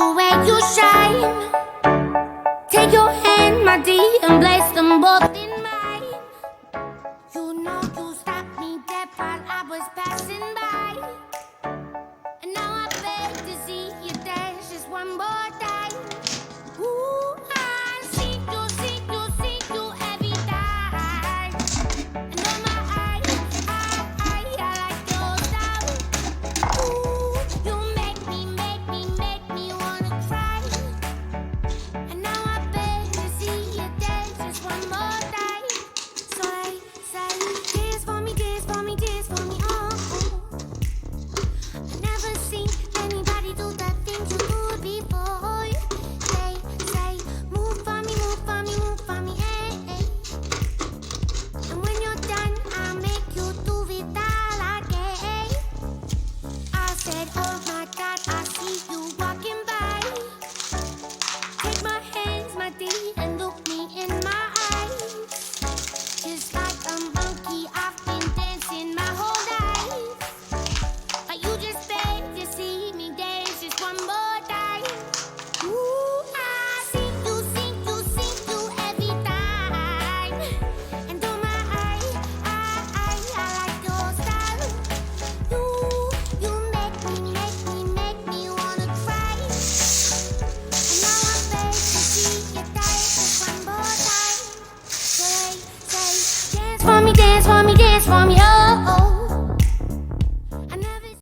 the way you shine. Take your hand, my dear, and place them both in mine. You know you stopped me dead while I was passing by. And now I beg to see you dance just one more time. Ooh, I see you every time. And on my eyes, I like your style. Ooh, you make me wanna cry. And now I beg to see you dance just one more time. So they say, dance for me, dance for me, dance for me, oh. I never seen anybody do the things you do before. They say, move for me, move for me, move for me, hey, hey. And when you're done, I'll make you do it all again. I said, oh my God, I see you walking by. Take my hands, my dear, and look me in my eyes. Just like a monkey, I've been dancing my whole life. But you just beg to see me dance just one more time. Ooh, I see you every time. And on my eye, I like your style. You make me wanna cry. And now I beg to see you dance just one more time. Say, dance for me, dance for me, dance for me, oh.